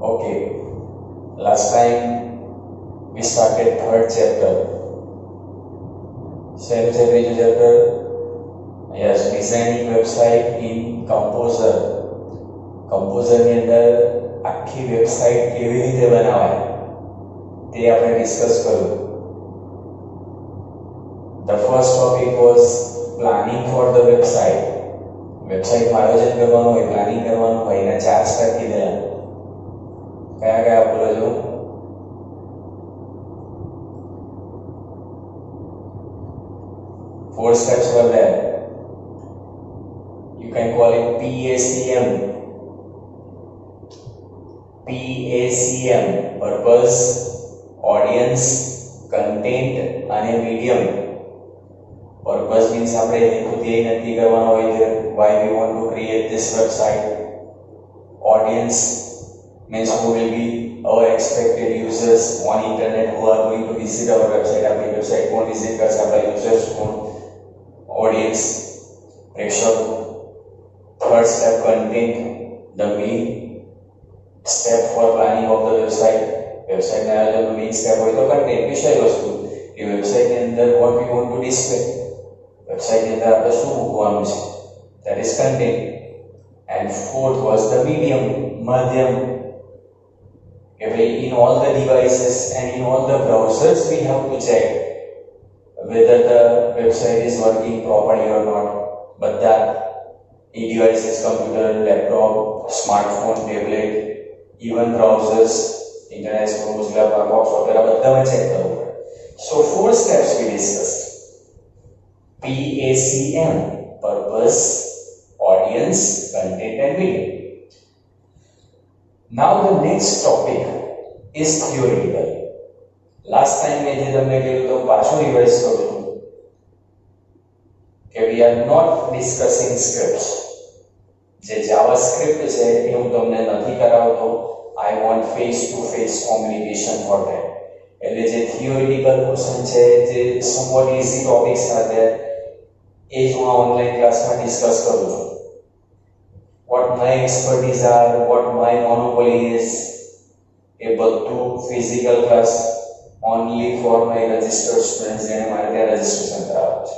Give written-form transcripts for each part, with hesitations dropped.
Okay, last time we started third chapter. Same chapter. Yes, designing website in Composer. Composer ની અંદર આખી website કેવી રીતે બનાવાય તે આપણે ડિસ્કસ કર્યું. The first topic was planning for the website. વેબસાઇટનું આયોજન કરવાનું હોય, પ્લાનિંગ કરવાનું હોય, એના 4 સ્ટેપ કીધા. કયા બોલો છો? Four steps were there. You can call it PACM. PACM, purpose, audience, content અને medium. Purpose means આપણે હેતુ ધ્યેય નક્કી કરવાનો હોય છે, why we want to create this website. Audience means who will be our expected users on internet who are going to visit our website. આપણી website કોણ વિઝિટ કરશે? આપણા યુઝર્સ કોણ? Audience, પ્રેક્ષક. Third step, content, the main step for planning of the website. Website ના આયોજનનો main step હોય તો content, વિષય વસ્તુ. એ વેબસાઇટની અંદર what we want to display. વેબસાઇટની અંદર આપણે શું મૂકવાનું છે? That is content. And fourth was the medium, માધ્યમ. કે ભાઈ in all the devices and in all the browsers we have to check whether the website is working properly or not. બધા e-devices, computer, laptop, smartphone, tablet, even browsers, Internet Explorer, Mozilla Firefox વગેરે બધામાં check કરવું પડે. So 4 steps we discussed. PACM, purpose, audience, content and medium. Now the next topic is theoretical. Last time મેં જે તમને કહ્યું તો પાછું રિવાઇઝ કરું છું કે we are not discussing scripts. જે JavaScript છે એ હું તમને નથી કરાવતો. I want face to face communication for that. એટલે જે theoretical portion છે, જે somewhat easy topics are there, એ જ હું ઓનલાઈન ક્લાસમાં ડિસ્કસ કરું છું. What my expertise are, what my monopoly is, એ બધું physical class only for my registered students જેને મારે ત્યાં રજિસ્ટ્રેશન કરાવવાનું છે.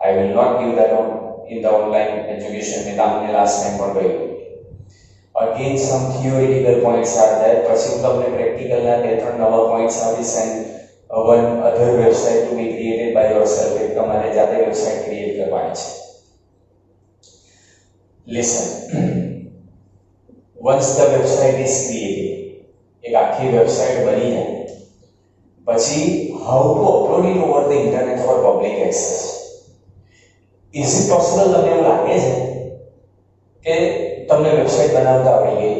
I will not give that on in the online education. મેં તમને last time પણ કહ્યું. Again some theoretical points are there. પછી હું તમને practical ના 2-3 નવા points આપીશ and one other website to be created by yourself. એક તમારે જાતે વેબસાઇટ ક્રિએટ કરવાની છે. Listen. Once the website is created, એક આખી વેબસાઇટ બની જાય પછી how to upload it over the internet for public access. Is it possible? તમને એવું લાગે છે કે તમને વેબસાઇટ બનાવતા આવડી ગઈ?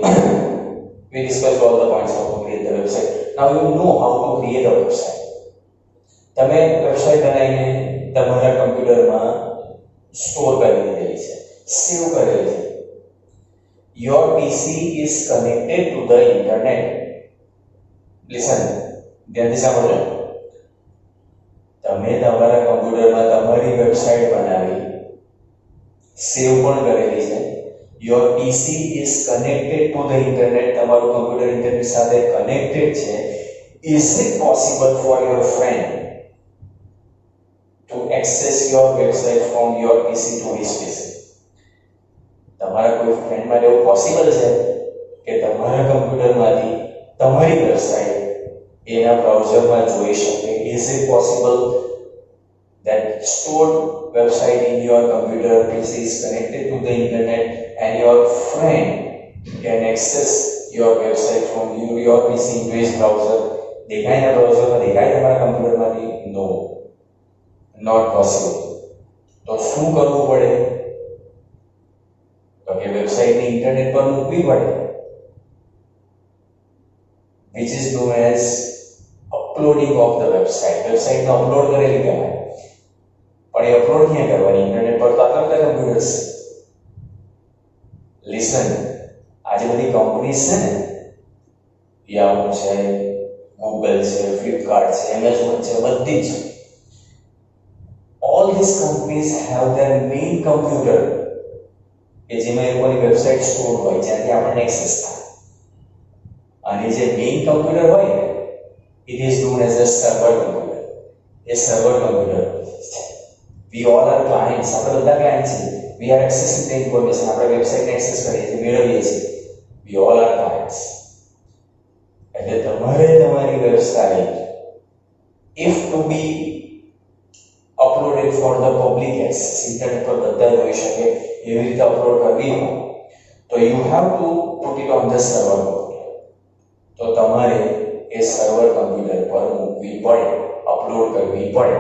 We discussed all the points how to create the website. Now you know how to create a website. તમે વેબસાઇટ બનાવીને તમારા કમ્પ્યુટરમાં સ્ટોર કરી દીધેલી છે, સેવ કરેલી છે. Your PC is connected to the internet. Listen, ધ્યાનથી સાંભળો. તમે તમારા કમ્પ્યુટરમાં તમારી વેબસાઇટ બનાવી, સેવ પણ કરેલી છે. Your PC is connected to the internet. તમારું કમ્પ્યુટર ઇન્ટરનેટ સાથે કનેક્ટેડ છે. Is it possible for your friend to access your website from your PC to his PC? તમારા કોઈ ફ્રેન્ડ માટે એવું પોસિબલ છે કે તમારા કમ્પ્યુટરમાંથી તમારી વેબસાઇટ એના બ્રાઉઝરમાં જોઈ શકે? Is it possible that stored website in your computer PC is connected to the internet and your friend can access your website from your PC into his browser? દેખાય ના બ્રાઉઝરમાં, દેખાય તમારા કમ્પ્યુટરમાંથી? No, not possible. તો શું કરવું પડે? તો કે વેબસાઇટને ઇન્ટરનેટ પર મૂકવી પડે, which is known as uploading of the website. વેબસાઇટને અપલોડ કરેલી કહેવાય. પણ એ અપલોડ ક્યાં કરવાની? ઇન્ટરનેટ પર તો આટલા બધા કમ્પ્યુટર્સ. લિસન, આજે બધી કંપનીઝ છે ને, યાહુ છે, ગૂગલ છે, ફ્લિપકાર્ટ છે, એમેઝોન છે, બધી જ. All these companies have their main computer કે જેમાં એ લોકોની વેબસાઇટ સ્ટોર હોય, જ્યાંથી આપણને એક્સેસ થાય. અને જે મેઇન કમ્પ્યુટર હોય ને it is known as a server computer. A server computer. We all are clients. આપણે બધા clients છીએ. We are accessing the information. આપણે વેબસાઇટને એક્સેસ કરીએ છીએ, મેળવીએ છીએ. We all are clients. એટલે તમારે તમારી website if to be uploaded for the public access, internet પર બધા જોઈ શકે એવી રીતે અપલોડ કરવી હોય તો you have to put it on the server computer. તો તમારે એ સર્વર કમ્પ્યુટર પર મૂકવી પડે, અપલોડ કરવી પડે.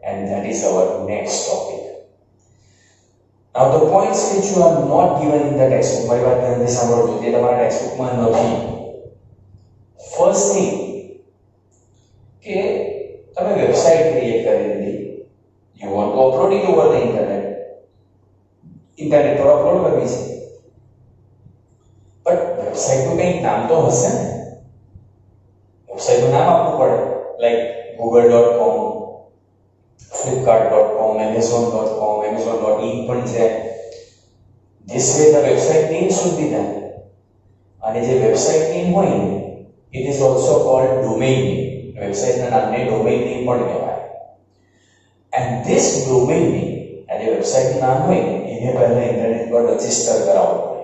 And that is our next topic. Now the points which you are not given in the textbook, મારી વાત ધ્યાનથી સાંભળજો, જે તમારા ટેક્સ્ટબુકમાં નથી. First thing કે તમે વેબસાઇટ ક્રિએટ કરી દીધી, you want to upload it over the internet. Internet પર અપલોડ કરવી છે, બટ વેબસાઇટનું કંઈક નામ તો હશે ને. વેબસાઇટનું નામ આપવું પડે, like google.com, flipkart.com, amazon.com, amazon.in પણ છે. This way the website name should be done. અને જે વેબસાઇટ નેમ હોય ને it is also called domain name. વેબસાઇટના નામને domain name પણ કહેવાય. And this domain name, આ જે વેબસાઇટનું નામ હોય ને એને પહેલા ઇન્ટરનેટ પર રજીસ્ટર કરાવવું પડે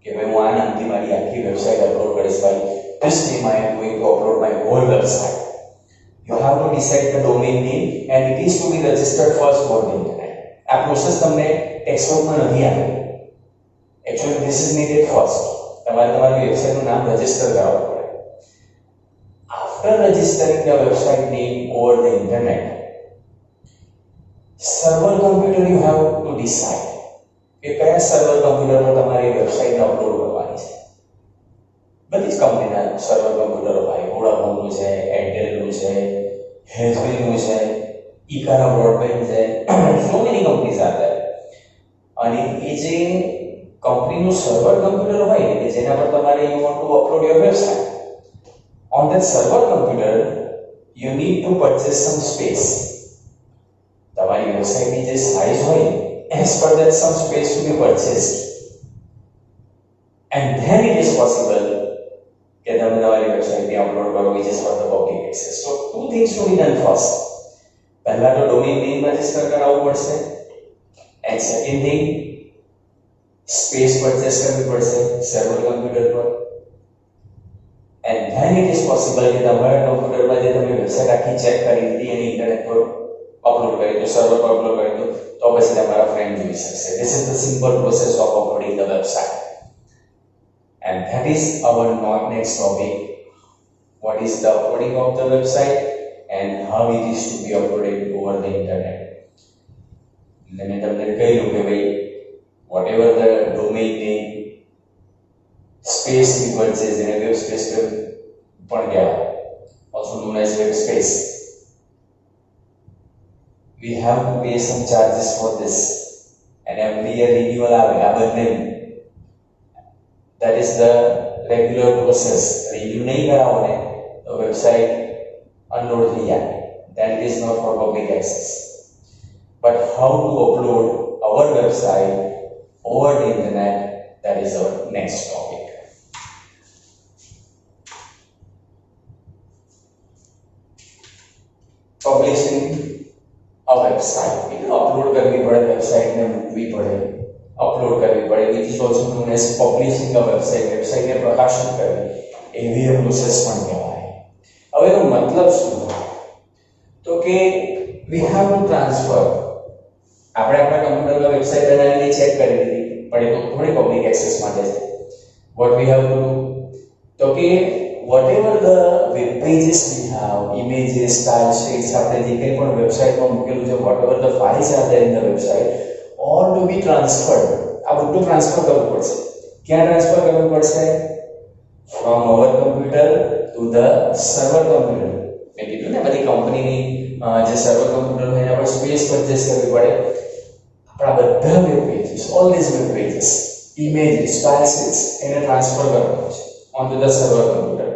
કે ભાઈ હું આ નામથી મારી આખી વેબસાઇટ અપલોડ કરીશ. ભાઈ this name I am going to upload my whole website. You have to decide the domain name and it is to be registered first for the internet. આ પ્રોસેસ તમને ટેક્સ્ટબુકમાં નથી આપેલી. Actually this is needed first. તમારે તમારી વેબસાઇટનું નામ register કરાવવું પડે. After registering the website name over the internet, server computer you have to decide કે કયા સર્વર કમ્પ્યુટર પર તમારી વેબસાઇટને અપલોડ કરવાની છે. બધી જ કંપનીના સર્વર કમ્પ્યુટરો હોય, વોડાફોનનું છે, એરટેલનું છે, હેઝબીલનું છે, ઇકારા બ્રોડબેન્ડ છે, so many companies are there. અને એ જે કંપનીનું સર્વર કમ્પ્યુટર હોય ને કે જેના પર તમારે you want to upload your website, on that server computer you need to purchase some space. તમારી વેબસાઇટની જે સાઇઝ હોય as per that some space to be purchased, and then it is possible કે તમે તમારી વેબસાઇટને અપલોડ કરો which is for the public access. So two things to be done first. પહેલા તો domain name register કરાવવું પડશે, and second thing space purchase કરવી પડશે સર્વર કમ્પ્યુટર પર. And then it is possible કે તમારા કમ્પ્યુટરમાં જે તમે વેબસાઇટ આખી ચેક કરી દીધી અને ઇન્ટરનેટ પર અપલોડ કરી દો, સર્વર પર અપલોડ કરી દો, તો પછી તમારા ફ્રેન્ડ જોઈ શકશે. This is the simple process of uploading the website. And that is our next topic. What is the uploading of the website and how it is to be uploaded over the internet. મેં તમને કહ્યું કે ભાઈ whatever the domain name, space we purchase in a web space પણ કહેવાય, also known as web space. We have to pay some charges for this and every year renewal આવે આ બંને. That is the regular process. Renew નહીં કરાવો ને તો website unload થઈ જાય, then it is not for public access. But how to upload our website over the internet, that is our next topic. Publishing a website, એટલે upload કરવી પડે, વેબસાઇટને મૂકવી પડે, અપલોડ કરવી પડે, which is also known as publishing a website. વેબસાઇટને પ્રકાશિત કરવી એવી પ્રોસેસ પણ કહેવાય. હવે એનો મતલબ શું? તો કે we have to transfer. આપણે આપણા કમ્પ્યુટરમાં વેબસાઇટ બનાવીને ચેક કરી દીધી, પણ એ તો થોડી પબ્લિક એક્સેસ માટે છે. What we have to do? તો કે whatever the web pages we have, images, style sheets, આપણે જે કંઈ પણ વેબસાઇટમાં મૂકેલું છે, whatever the files are there in the website, all to be transferred. આ બધું ટ્રાન્સફર કરવું પડશે. ક્યાં ટ્રાન્સફર કરવું પડશે? From our computer to the server computer. મેં કીધું ને બધી કંપનીની જે સર્વર કમ્પ્યુટર હોય એના પર સ્પેસ પરચેસ કરવી પડે. આપણા બધા web pages, all these web pages, images, style sheets એને ટ્રાન્સફર કરવાનું છે onto the server computer.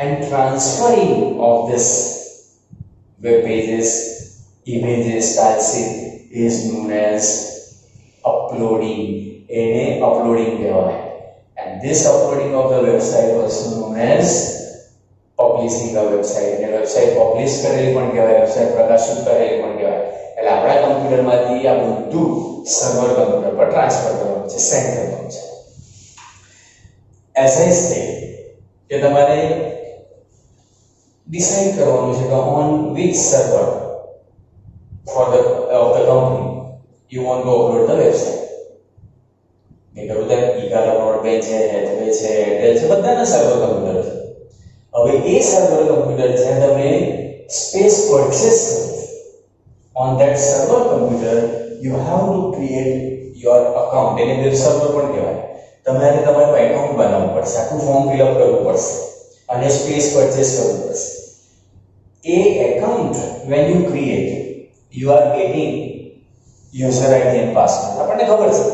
And transferring of this web pages, images, style sheet is known as uploading. એને uploading કહેવાય. And and this uploading of the website was known as publishing the website. એટલે website publish કરેલી પણ કહેવાય, website પ્રકાશિત કરેલી પણ કહેવાય. એટલે આપણા કમ્પ્યુટરમાંથી આ બધું સર્વર કમ્પ્યુટર પર ટ્રાન્સફર કરવાનું છે, સેન્ડ કરવાનું છે. એઝ આઈ સે કે તમારે ડિસાઈડ કરવાનું છે કે on which server for the of the company you want to upload the website. મેં કહ્યું તેમ ઈકારા બ્રોડબેન્ડ છે, હેથવે છે, એરટેલ છે, બધાના સર્વર કમ્પ્યુટર છે. હવે એ સર્વર કમ્પ્યુટર છે તમે space purchase on that server computer you have to create your account. એને વેબ સર્વર પણ કહેવાય. તમારે તમારું એકાઉન્ટ બનાવવું પડશે, આખું ફોર્મ ફિલ અપ કરવું પડશે અને સ્પેસ પરચેસ કરવું પડશે. એ account when you create you are getting user ID and password. આપણને ખબર છે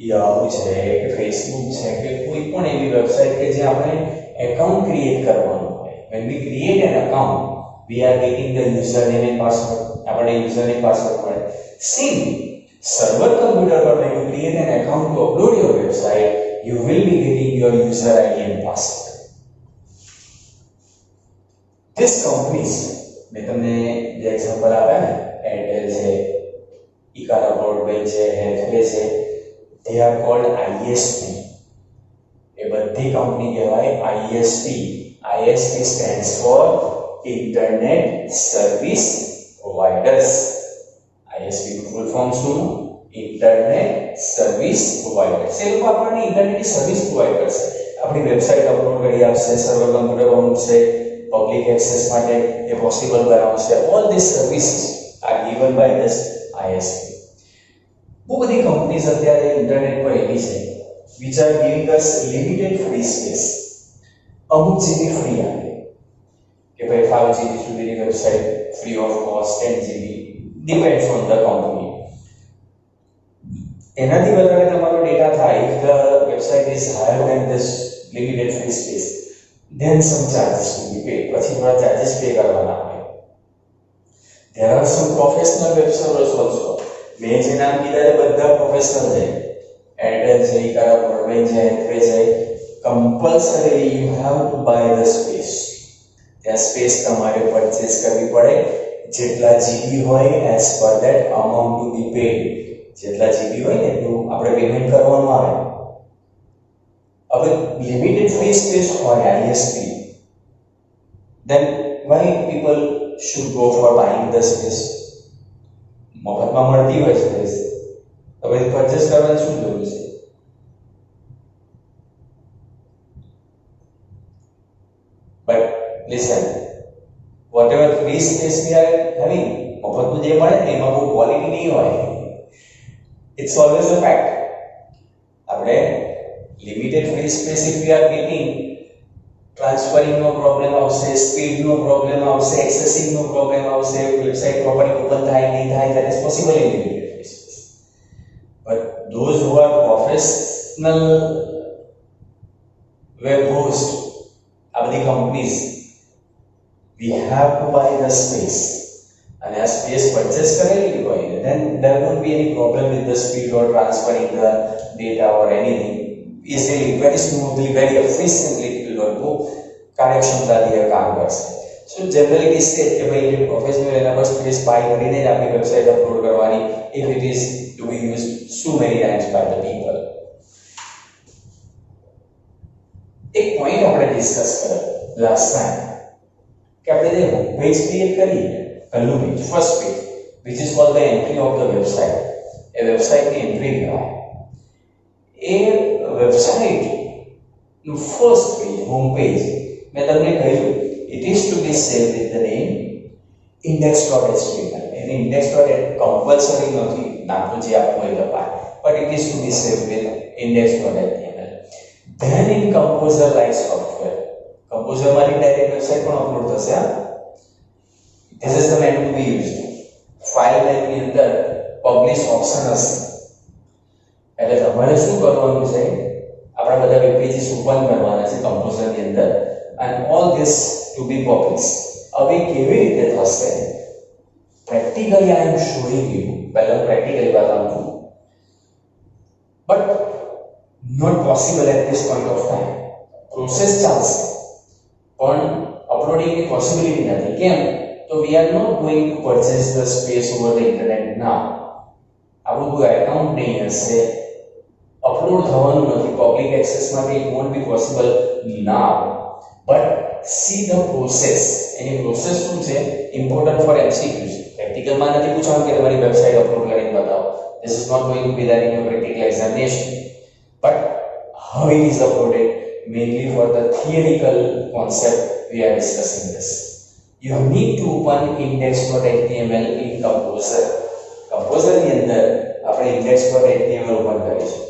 યાહૂ છે કે ફેસબુક છે કે કોઈ પણ એવી વેબસાઇટ કે જે આપણે એકાઉન્ટ ક્રિએટ કરવાનું હોય, when we create an account we are getting the username and password. આપણે username password મળે. Same server computer પર when you create an account to upload your website you will be getting your user ID and password. These companies મેં તમને જે example આપ્યા ને, Airtel છે, ઈકારા બ્રોડબેન્ડ છે, હેથવે છે, they are called ISP. એ બધી કંપની કહેવાય ISP. ISP stands for Internet Service Providers. ISP નું ફૂલ ફોર્મ શું? Internet Service Providers. એ લોકો આપણને ઇન્ટરનેટની સર્વિસ પ્રોવાઈડ કરશે. આપણી વેબસાઇટ અપલોડ કરી આપશે, સર્વર કમ્પ્યુટર બનાવશે, પબ્લિક એક્સેસ માટે એ પોસિબલ બનાવશે. All this services are given by this ISP. બહુ બધી કંપનીઝ અત્યારે ઇન્ટરનેટ પર એવી છે which are giving us limited free space. અમુક જીબી ફ્રી આપે કે ભાઈ 5 GB સુધીની website free of cost, 10 GB depends on the company. એનાથી વધારે તમારો ડેટા થાય, if the website is higher than this limited free space then some charges will be paid. પછી થોડા ચાર્जेस પે કરવાના હોય. there are some professional web servers also. મેં જે નામ કીધા એ બધા પ્રોફેશનલ છે. એરટેલ છે, ઈકારા બ્રોડબેન્ડ છે, હેથવે છે. Compulsory you have to buy the space. ત્યાં સ્પેસ તમારે પરચેસ કરવી પડે. જેટલા જીબી હોય as per that amount to be paid. જેટલા જીબી હોય ને એટલું આપણે પેમેન્ટ કરવાનું આવે. હવે લિમિટેડ ફ્રી સ્પેસ હોય ISP, then why people should go for buying the space? મફતમાં મળતી હોય સ્પેસ તો પછી પરચેસ કરવાની શું જરૂર છે? But listen, whatever free space we are having, મફતનું જે મળે ને એમાં બહુ ક્વોલિટી નહીં હોય. It's always a fact. આપણે limited free space if we are getting, transferring નો પ્રોબ્લેમ આવશે, સ્પીડ નો પ્રોબ્લેમ આવશે, એક્સેસિંગ નો પ્રોબ્લેમ આવશે, વેબસાઇટ પ્રોપરલી ઓપન થાય નહીં થાય, that is possible in limited free space. But those who are professional web host, આ બધી companies, we have to buy the space. અને આ સ્પેસ પરચેસ કરેલી હોય then there won't be any problem with the speed or transferring the data or anything. Easily, very smoothly, very efficiently it will work. वो कार्यक्षमताથી એ કામ કરશે. So generally it is said કે ભાઈ જે પ્રોફેશનલ એના પર સ્પેસ બાય કરીને જ આપણી વેબસાઇટ અપલોડ કરવાની if it is to be used so many times by the people. એક પોઈન્ટ આપણે ડિસ્કસ કર્યો લાસ્ટ ટાઈમ કે આપણે જે હોમ પેજ ક્રિએટ કરીએ, પહેલું page, first page, which is called the entry of the website. એ વેબસાઇટની એન્ટ્રી કહેવાય. એ વેબસાઇટ નું ફર્સ્ટ પેજ, હોમ પેજ, મેં તમને કહ્યું it is to be saved with the name index.html. and index.html compulsory નથી, નાખવું જે આપવું હોય લખાય, but it is to be saved with index.html. then in composer like software, composer મારી ડાયરેક્ટ વેબસાઇટ પણ અપલોડ થશે. this is the menu to be used. File મેનુની અંદર પબ્લિશ ઓપ્શન હશે. એટલે તમારે શું કરવાનું છે, આપણા બધા વેબ પેજીસ ઓપન કરવાના છે કમ્પોઝરની અંદર and all this to be published. હવે કેવી રીતે થશે? Practically I am showing you. પહેલા પ્રેક્ટિકલી બતાવું છું, but not possible at this point of time. Process ચાલશે પણ અપલોડિંગ ની પોસિબિલિટી નથી. કેમ? તો we are not going to purchase the space over the internet now. આપણું કોઈ એકાઉન્ટ નહીં હશે, અપલોડ થવાનું નથી પબ્લિક એક્સેસ માટે. It won't be possible now, but see the process. એની પ્રોસેસ શું છે? Important for MCQs. પ્રેક્ટિકલમાં નથી પૂછવાનું કે તમારી વેબસાઇટ અપલોડ કરીને બતાવો. This is not going to be there in your practical examination, but how it is uploaded, mainly for the theoretical concept we are discussing this. You need to open index.html in Composer. Composer ની અંદર આપણે index.html open કરીશું.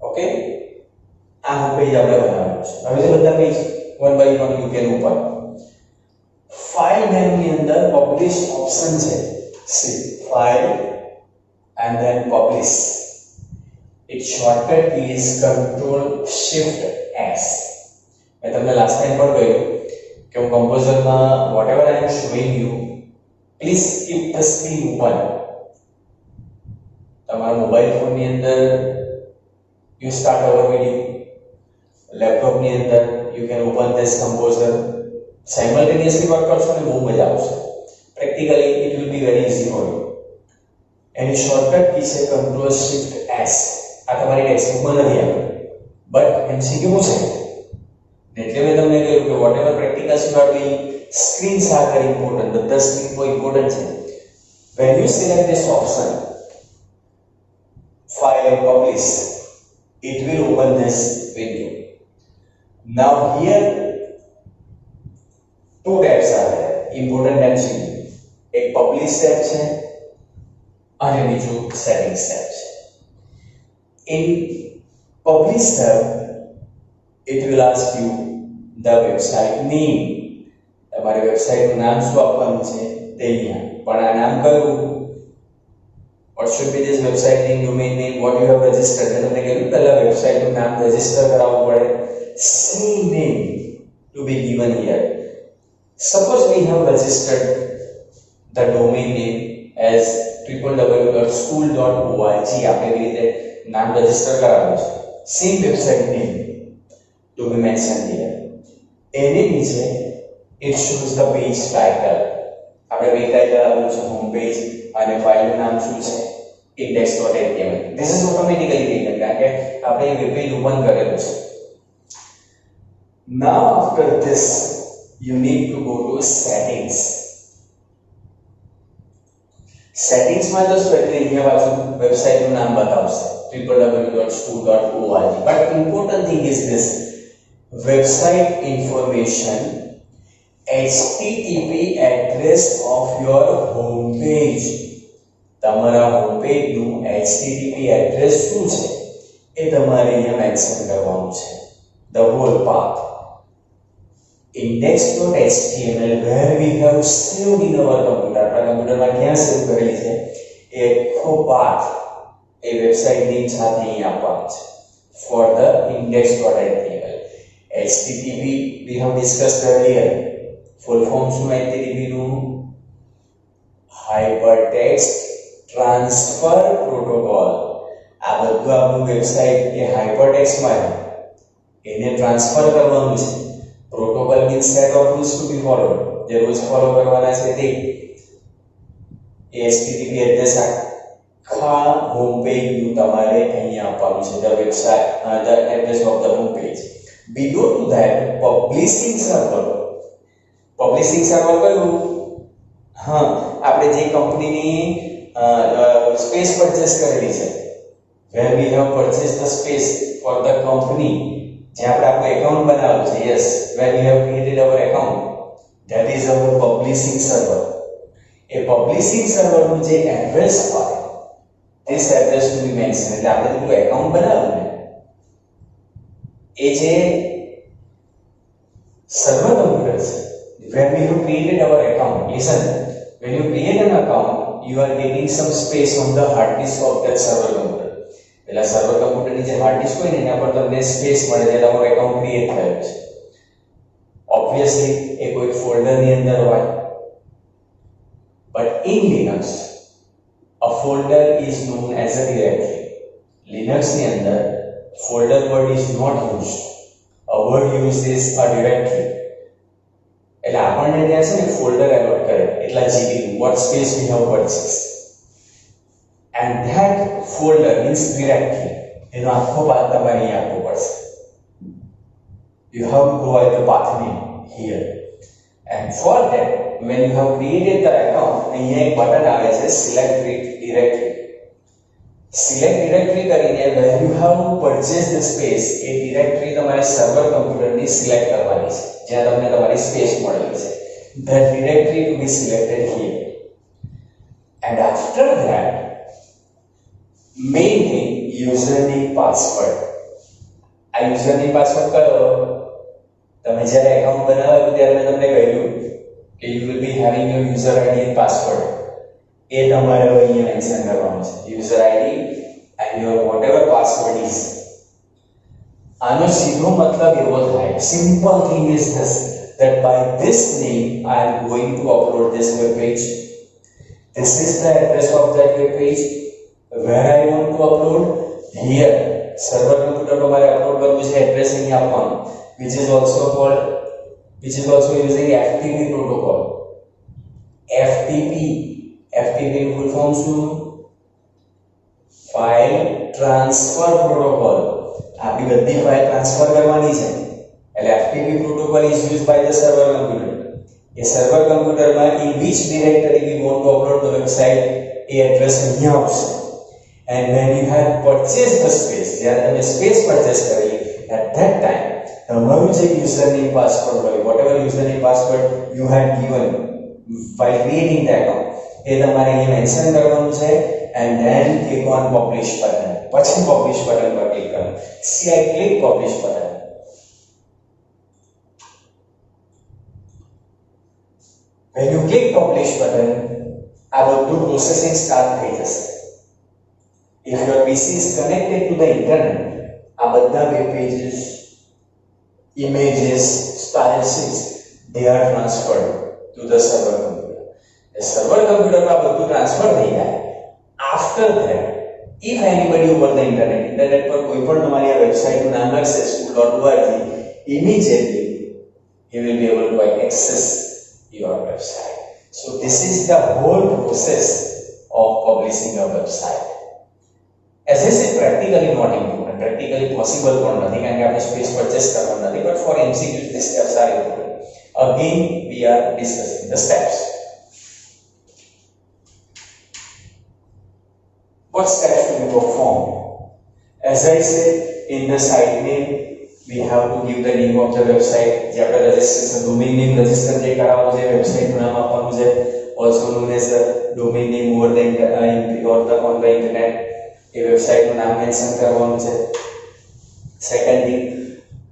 Okay, આ page આપણે બનાવવાનું છે. હવે જે બધા page one by one you can open. File name ની અંદર પબ્લિશ ઓપ્શન છે. See, file and then publish. Its shortcut is Control Shift S. મેં તમને લાસ્ટ ટાઈમ પણ કહ્યું કે હું કમ્પોઝરમાં whatever I am showing you, please keep the screen open. તમારા મોબાઈલ ફોનની અંદર you start our video, laptop ની અંદર you can open this composer, simultaneously work કરશો ને બહુ મજા આવશે. Practically it will be very easy for you. એની શોર્ટકટ કી છે Control Shift S. આ તમારી ટેક્સ્ટબુકમાં નથી આવી, બટ MCQ છે. એટલે મેં તમને કહ્યું કે whatever practicals you are doing, screens are very important. બધા સ્ક્રીન બહુ ઇમ્પોર્ટન્ટ છે. When you select this option, file and publish, it will open this window. Now here two tabs are there, important MCQ. એક publish tab છે અને બીજું settings tab છે. In publish tab, it will ask you the website name. તમારી વેબસાઇટનું નામ શું આપવાનું છે તે અહીંયા. પણ આ નામ કયું? What should be this website name, domain name, what you have registered? મેં તમને કહ્યું પહેલા વેબસાઇટનું નામ રજીસ્ટર કરાવવું પડે. Same name to be given here. Suppose we have registered the domain name as www.school.org. આપણે એવી રીતે નામ રજીસ્ટર કરાવવું છે. Same website name to be mentioned here. એની નીચે it shows the page title. આપણે પેજ ટાઇટલ આપેલું છે હોમ પેજ અને ફાઇલનું નામ શું છે? index.html. This is automatically taken કારણ કે આપણે એ વેબ પેજ ઓપન કરેલું છે. Now after this you need to go to settings. Settings માં જશો એટલે અહીંયા પાછું વેબસાઇટનું નામ બતાવશે www.school.org. But important thing is this: website information, HTTP address of your home page. તમારા હોમ પેજનું HTTP એડ્રેસ શું છે એ તમારે અહીંયા મેન્શન કરવાનું છે. The whole path. index.html where we have saved in our computer. આપણા કમ્પ્યુટરમાં ક્યાં સેવ કરેલી છે એ આખો પાથ એ વેબસાઇટ નેમ સાથે અહીં આપવાનું છે for the index.html. HTTP we have discussed earlier. Full form શું HTTP નું? Hypertext Transfer Protocol. આ બધું આપણું વેબસાઇટ એ હાઇપરટેક્સ્ટમાં એને ટ્રાન્સફર કરવાનું છે. Protocol means set of rules to be followed. જે રૂલ્સ ફોલો કરવાના છે તે HTTP એડ્રેસ આખા હોમ પેજનું તમારે અહીંયા આપવાનું છે. The website the address of the home page. Below to that publishing server. Publishing server કયું? હા, આપણે જે કંપનીની સ્પેસ પરચેસ કરેલી છે, where we have purchased the space for the company, જ્યાં આપણે આપણું એકાઉન્ટ બનાવ્યું છે. yes, where we have created our account, that is our publishing server. A publishing server નું જે એડ્રેસ હોય, this address to be mentioned. એટલે આપણે જેટલું એકાઉન્ટ બનાવ્યું ને એ જે સર્વર કમ્પ્યુટર છે, where we have created our account. listen, when you create an account, you are getting some space on the hard disk of that server computer. પેલા server કમ્પ્યુટરની જે હાર્ડ ડિસ્ક હોય ને એના પર તમને સ્પેસ મળે છે, તમારું એકાઉન્ટ ક્રિએટ થયું છે. ઓબ્વિયસલી એ કોઈ ફોલ્ડરની અંદર હોય. But in Linux A folder is known as a directory. Linux ની અંદર folder word is not used. A word used is a directory. એટલે આપણને ત્યાં છે ને ફોલ્ડર એલોટ કરે એટલા GB what space we have purchased. And that folder means directory. એનો આખો પાથ તમારે અહીં આપવો પડશે. You have to provide the path name here. And for that, when you have created the account, અહીંયા એક બટન આવે છે select directory. Select directory કરીને where you have purchased the space, A directory તમારે સર્વર કમ્પ્યુટરની select કરવાની છે જ્યાં તમને તમારી સ્પેસ મળેલી છે. That directory to be selected here. And after that, main thing, username password. આ username password કરો. તમે જ્યારે એકાઉન્ટ બનાવ્યું ત્યારે મેં તમને કહ્યું કે you will be having your user ID and password. એ તમારે અહીંયા મેન્શન કરવાનું છે. user ID and your whatever password is. આનો સીધો મતલબ એવો થાય, simple thing is this, that by this name I am going to upload this web page. This is the address of that web page. Where I want to upload? Here. Server computer પર મારે upload કરવું છે, address અહીં આપવાનું, which is also using FTP protocol. FTP full form શું? File Transfer Protocol. આપણી બધી file transfer કરવાની છે એટલે FTP protocol is used by the server computer. A server કમ્પ્યુટરમાં in which directory we want to upload the website, A address અહીંયા આવશે. And when you have purchased the space, જ્યારે તમે સ્પેસ પરચેસ કરી, at that time તમારું જે username password હોય, whatever username password you had given while creating the account, એ તમારે અહીંયા મેન્શન કરવાનું છે. And then click on publish button. પછી publish button પર ક્લિક કરો. See, I click publish button. When you click publish button, આ બધું પ્રોસેસિંગ સ્ટાર્ટ થઈ જશે. If your PC is connected to the internet, આ બધા web pages, images, styles, they are transferred to the server computer. The server computer માં બધું transfer થઈ જાય. After that, if anybody over the internet પર કોઈ પણ તમારી આ વેબસાઇટનું નામ લખશે school.org, immediately he will be able to access your website. So this is the whole process of publishing a website. As I said, practically not important, practically possible પણ નથી કારણ કે આપણે સ્પેસ પરચેસ કરવાનું નથી, but for MCQs these steps are important. Again we are discussing the steps. What steps to be performed? As I said, in the site name we have to give the name of the website. જે આપણે registration domain name register જે કરાવવાનું છે, વેબસાઇટનું નામ આપવાનું છે, also known as the domain name over the on the internet. એ વેબસાઇટનું નામ mention કરવાનું છે. Second thing,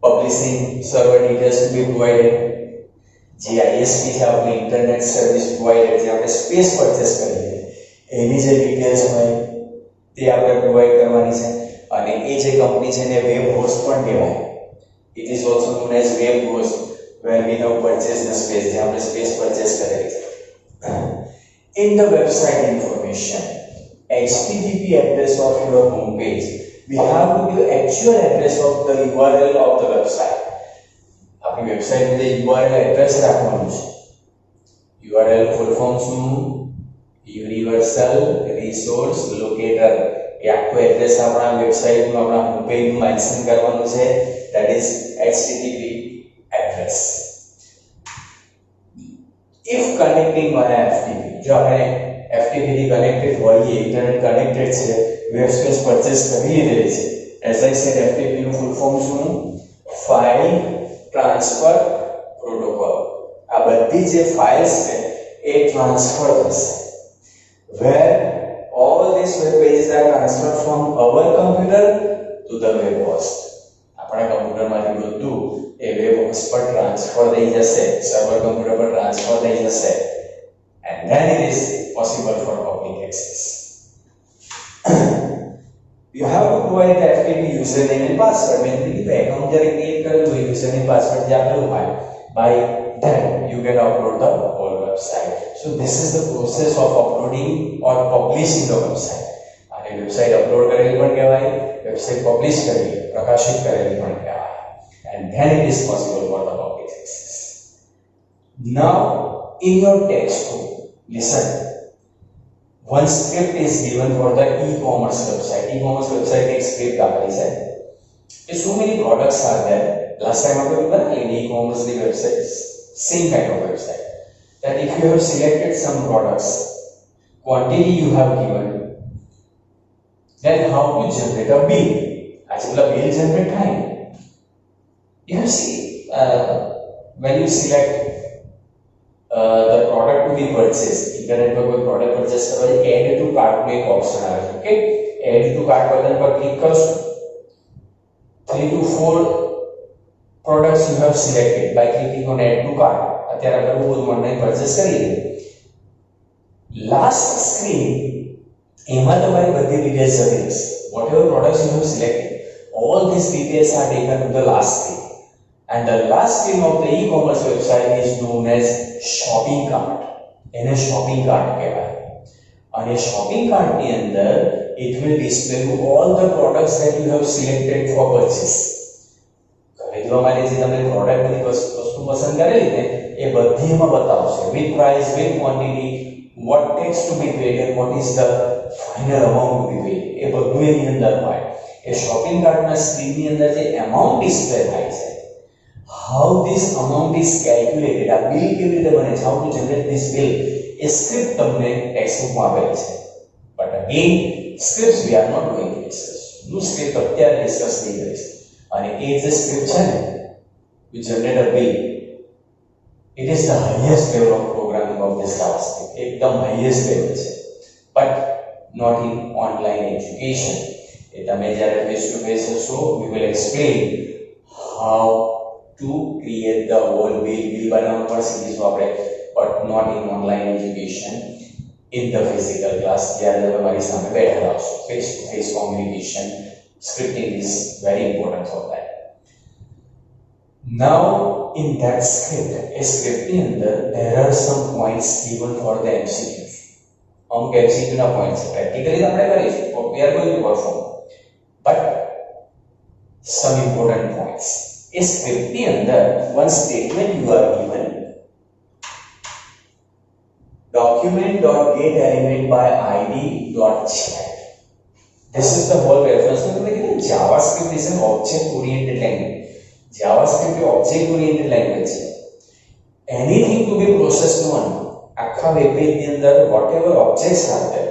publishing server details to be provided. જે ISP છે આપણે ઇન્ટરનેટ સર્વિસ પ્રોવાઇડર, જે આપણે સ્પેસ પરચેસ કરીએ એની જે ડિટેલ્સ હોય તે આપણે પ્રોવાઇડ કરવાની છે. અને એ જે કંપની છે એને વેબ હોસ્ટ પણ કહેવાય. It is also known as web host where we have purchase the space, જે આપણે સ્પેસ પરચેસ કરેલી છે. In the website information, HTTP address of your home page, we have to give actual address of the URL of the website. આપણી વેબસાઇટનું જે URL address રાખવાનું છે. URL full form શું? Universal resource locator. એ આખું address આપણા વેબસાઇટનું આપણા home પેજનું mention કરવાનું છે. that is HTTP address. If connecting via FTP, જો આપણે FTP થી કનેક્ટેડ હોઈએ, ઇન્ટરનેટ કનેક્ટેડ છે, વેબ સ્પેસ પરચેસ કરી લીધેલી છે. એઝ આઈ સેડ, FTP નું ફૂલ ફોર્મ શું? File transfer protocol. આ બધી જે ફાઇલ્સ છે એ ટ્રાન્સફર થશે. વેર all these web pages are transferred from our computer to the web host. આપણા કમ્પ્યુટરમાંથી બધું એ વેબ હોસ્ટ પર ટ્રાન્સફર થઈ જશે, સર્વર કમ્પ્યુટર પર ટ્રાન્સફર થઈ જશે. And then it is possible for public access. You have to provide the FTP username and password. When the account જ્યારે create કરેલું હોય, username password જે આપેલું હોય, by that you can upload the whole website. So this is the process of uploading or publishing the website. અને website upload કરેલી પણ કહેવાય, વેબસાઇટ પબ્લિશ કરેલી, પ્રકાશિત કરેલી પણ કહેવાય. And then it is possible for the public access. Now in your textbook, listen. One script is given for the e-commerce website. E-commerce website एक script આપેલી છે. So many products are there. Last time આપણે બનાવેલી e-commerce ની website, same kind of website. That if you have selected some products, quantity you have given, then how to generate a bill? Actually, bill generate time. You have see when you select the product to be purchased, internet पर कोई product purchase करो, add to cart में एक option आ रहा है, okay? Add to cart button पर click करो, 3 to 4 products you have selected by clicking on add to cart. અત્યારે આપણે બહુ ઓનલાઈન પરચેસ કરી દઈએ. લાસ્ટ સ્ક્રીન એમાં તમારી બધી ડિટેલ્સ જતી રહેશે. whatever products you have selected, all these details are taken to the last screen. And the last screen of the e-commerce website is known as shopping cart. એને shopping cart કહેવાય. અને shopping cart ની અંદર it will display all the products that you have selected for purchase. ખરીદવા માટે જે તમે product ની વસ્તુ પસંદ કરેલી ને એ બધી એમાં બતાવશે, with price, with quantity, what tax to be paid and what is the final amount to be paid. એ બધું એની અંદર હોય. એ shopping cart ના સ્ક્રીન ની અંદર જે amount display થાય છે, how this amount is calculated, આ બિલ કેવી રીતે બને છે, how to generate this bill, A script તમને ટેક્સ્ટબુકમાં આપેલી છે. but again scripts we are not going to discuss. નું સ્ક્રિપ્ટ અત્યારે ડિસ્કસ નહીં કરીશું. અને એ જે સ્ક્રિપ્ટ છે ને, to generate a bill, it is the highest level of programming of this JavaScript. એકદમ highest level છે. but not in online education. એ તમે જ્યારે face to face હશો, we will explain how to create the whole bill બનાવવા પર શીખીશું આપણે, but not in online education, in the physical class. જ્યારે તમે મારી સામે બેઠા હશો, face to face communication, scripting is very important for that. Now in that script, a script ની અંદર there are some points given for the MCQs. અમુક MCQ ના પોઈન્ટ છે, પ્રેક્ટિકલી આપણે કરીશું, we are going to perform, but some important points. A script ની અંદર one statement you are given, document.getElement by id.chat. This is the whole reference. JavaScript is an object-oriented language. JavaScript is object-oriented language. Anything to be processed on આખા web page ની અંદર whatever objects are there,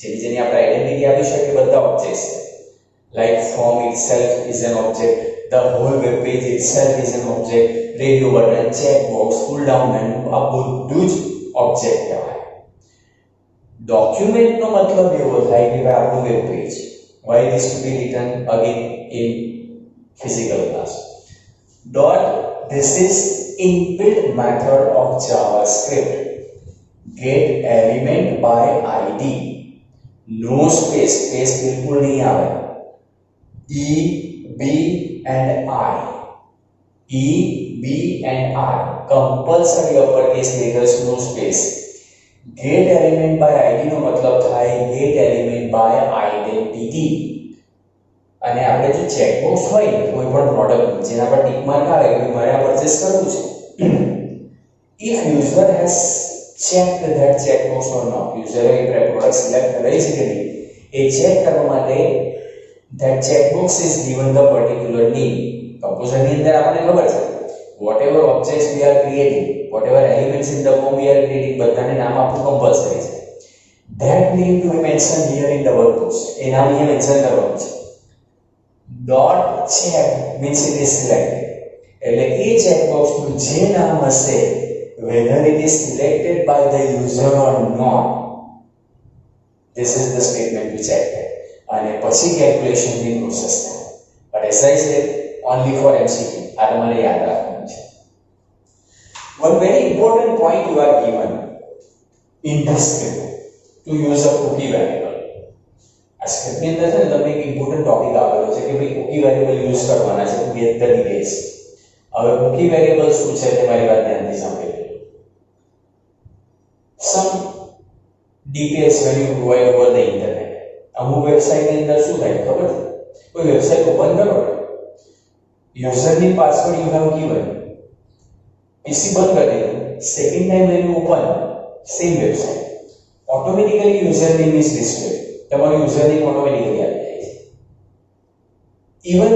જેની આપણે identity આપી શકીએ, બધા objects છે. Like form itself is an object, the whole web page itself is an object, radio button, checkbox, pull down menu, આ બધું જ object કહેવાય. document નો મતલબ એવો થાય કે ભાઈ આપણું web page. why this to be written again in physical class. This is inbuilt method of JavaScript. Get element by id. No space, space बिल्कुल नहीं आवे. E, B and I. E, B and I. Compulsory uppercase letters, no space. Get element by id નો મતલબ થાય get element by identity. અને આપણે જો checkbox હોય કોઈ પણ પ્રોડક્ટ જેના પર ટિક માર્ક આવે કે મારે આ પરચેસ કરવું છે, if user has checked that checkbox or not, user A product select કરી છે કે નહીં એ ચેક કરવા માટે that checkbox is given the particular name. Composer ની અંદર આપણને ખબર છે whatever objects we are creating, whatever elements in the form we are creating, બધાને નામ આપવું કમ્પલસરી છે. that name to be mentioned here in double quotes, એ નામ અહીંયા મેન્શન કરવાનું છે. dot check means it is selected, એટલે એ checkbox નું જે નામ હશે, whether it is selected by the user or not, this is the statement to check that. અને પછી calculation ની પ્રોસેસ થાય. but as I said, only for MCQ. આ તમારે યાદ રાખવાનું છે. one very important point you are given in the script to use a cookie variable. આ સ્ક્રિપ્ટ ની અંદર છે ને તમને એક ઇમ્પોર્ટન્ટ ટોપિક આપેલો છે કે ભાઈ cookie variable યુઝ કરવાના છે to get the details. હવે cookie variable શું છે તે મારી વાત ધ્યાનથી સાંભળજો. some details when you provide over the internet. અમુક વેબસાઇટની અંદર શું થાય ખબર છે? કોઈ વેબસાઇટ ઓપન કરો, યુઝરની પાસવર્ડ યુ હેવ ગિવન, પીસી બંધ કરી દીધું, second time when you open same website, automatically username is displayed. તમારું username automatically આવી જાય છે. Even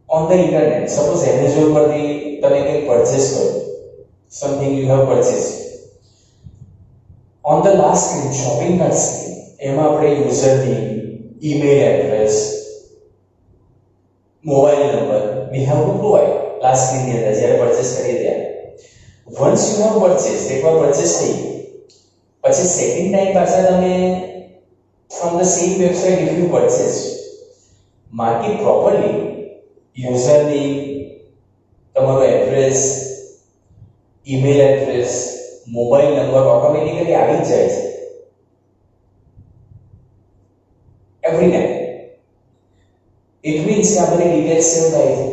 on the internet, suppose Amazon પરથી તમે કંઈક પરચેસ કરો, something you have purchased, on the last screen, shopping cart screen, એમાં આપણે username, email address, mobile number we have to provide. last screen ની અંદર જ્યારે પરચેસ કરીએ ત્યારે once you have purchased, એકવાર પરચેસ થઈ પછી સેકન્ડ ટાઈમ પાછા તમે from the same website if you purchase, mark it properly, username, તમારો address, email address, mobile number automatically આવી જ જાય છે એવરી ટાઈમ. ઇટ મીન્સ કે આ બધી ડિટેલ્સ સેવ થાય છે.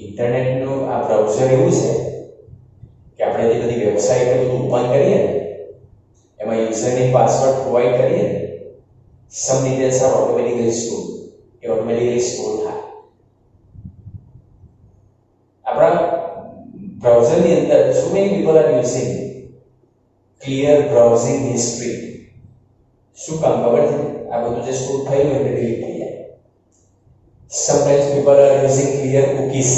ઇન્ટરનેટનું આ બ્રાઉઝર એવું છે કે આપણે જે બધી વેબસાઇટ બધું ઓપન કરીએ ને એમાં યુઝરનેમ પાસવર્ડ પ્રોવાઈડ કરીએ ને સમ ડિટેલ્સ આર ઓટોમેટિકલી સ્ટોર, એ ઓટોમેટિકલી સ્ટોર થાય. આપણા બ્રાઉઝરની અંદર so many people are using clear browsing history. શું કામ ખબર છે? આ બધું જે સ્ટોર થયું એટલે ડિલીટ થઈ જાય. sometimes people are using clear cookies.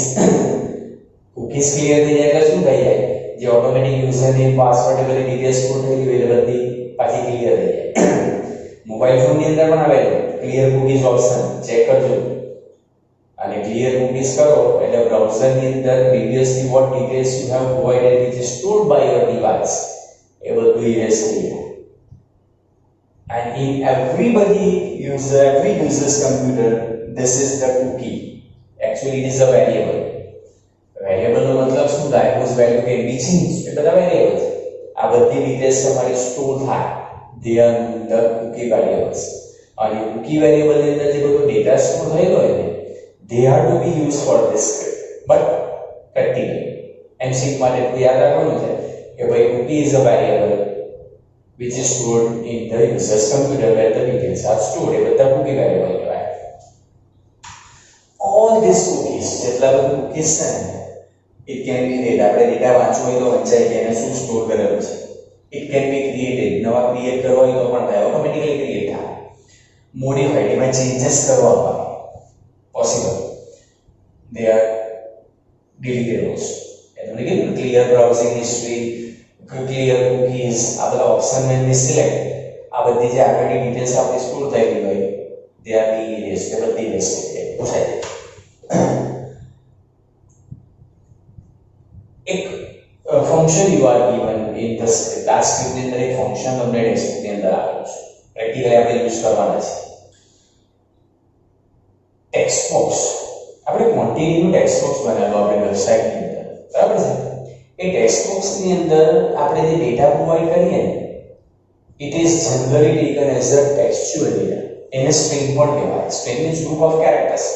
cookies clear થઈ જાય એટલે શું થઈ જાય? જે ઓટોમેટિક યુઝરનેમ પાસવર્ડ બધી ડિટેલ્સ સ્ટોર થયેલી હોય એટલે બધી પાછી ક્લિયર થઈ જાય. મોબાઈલ ફોનની અંદર પણ આવેલું ક્લિયર કૂકીઝ ઓપ્શન ચેક કરજો, અને ક્લિયર કૂકીઝ કરો એટલે બ્રાઉઝરની અંદર previously what details you have provided which is stored by your device એ બધું ઇરેઝ થઈ જાય. and in every user's computer this is the cookie. actually it is a variable. variable નો મતલબ શું થાય? whose value can be changed. એ બધા variable છે. આ બધી ડિટેલ્સ તમારી સ્ટોર થાય, they are the cookie variables. અને cookie variable ની અંદર જે બધો ડેટા સ્ટોર થયેલો હોય ને they are to be used for this script, but practically MCQ માટે યાદ રાખવાનું છે કે ભાઈ cookie is a variable which is stored in the user's computer where the details are stored. એ બધા cookie variable કહેવાય. all these cookies, જેટલા બધા cookies છે ને it can be read. આપણે ડેટા વાંચવો હોય તો વંચાઈ કે એને શું સ્ટોર કરેલું છે. it can be created. નવા ક્રિએટ કરવા હોય તો પણ થાય, ઓટોમેટિકલી ક્રિએટ થાય. મોડિફાઈડ, એમાં ચેન્જીસ કરવા હોય possible, they are deleted also. એટલે કે clear browsing history, clear cookies, આ બધા ઓપ્શન when we select, આ બધી જે આગળની ડિટેલ્સ આપણી સ્ટોર થયેલી હોય they are being erased. એ બધી erase થઈ જાય, પૂછાય જાય. એક function you are given in the script. આ સ્ક્રિપ્ટની અંદર એક ફંક્શન તમને ટેક્સ્ટબુકની અંદર આપેલું છે, પ્રેક્ટિકલી આપણે યુઝ કરવાના છે. ટેક્સ્ટ બોક્સ, આપણે ક્વોન્ટિટીનું ટેક્સ્ટ બોક્સ બનાવ્યું આપણી વેબસાઇટની અંદર, બરાબર છે? એ ટેક્સ્ટ બોક્સની અંદર આપણે જે ડેટા પ્રોવાઈડ કરીએ ને it is generally taken as a textual data. એને સ્ટ્રિંગ પણ કહેવાય. String is group of characters.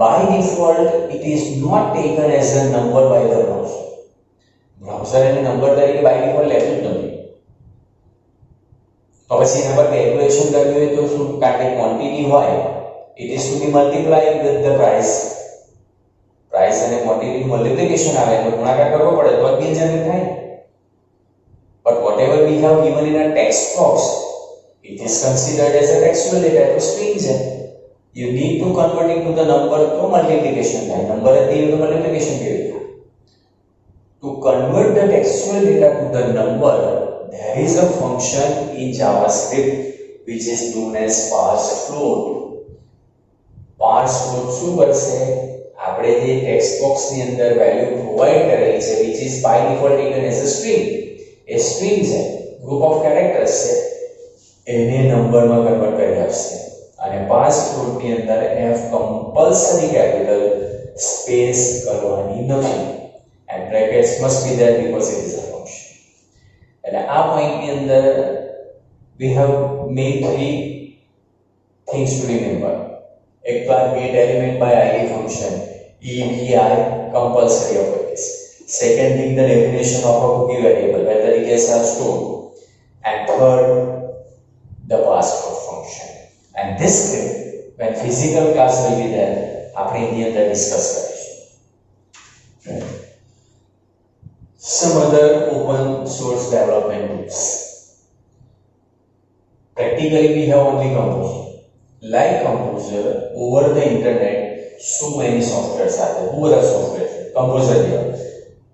by default it is not taken as a number by the browser. browser એને નંબર તરીકે by default લેતું જ નથી. તો પછી એના પર કેલ્ક્યુલેશન કરવી હોય તો શું? કારણ કે ક્વોન્ટિટી હોય it is to be multiplied with the price. price અને ક્વોન્ટિટીનું મલ્ટિપ્લિકેશન આવે તો ગુણાકાર કરવો પડે તો જ બિલ જનરેટ થાય. but whatever we have given in a text box it is considered as a textual data. તો સ્ટ્રિંગ છે, you need to convert it to the number તો multiplication થાય. નંબર હતી તો multiplication કેવી થાય? to convert the textual data to the number there is a function in JavaScript which is known as parsefloat. parsefloat શું કરશે? આપણે જે ટેક્સ્ટ બોક્સની અંદર વેલ્યુ પ્રોવાઈડ કરેલી છે which is by default taken as a string, A string છે, group of characters છે, એને નંબરમાં કન્વર્ટ કરી આપશે. અને parsefloat ની અંદર f કમ્પલ્સરી કેપિટલ સ્પેસ કરવાની નથી, and brackets must be there because it is a function. એટલે આ પોઈન્ટની અંદર we have made three things to remember. એક તો આ get element by id function, EBI compulsory operators. Second thing, the definition of a cookie variable, where the details are stored. And third, the password function. And this script, when physical class will be there, આપણે એની અંદર discuss કરીશું. Some other open source development tools. Practically we have only Composer. Like Composer, over the internet, so many softwares are there. Who are software? Composer here.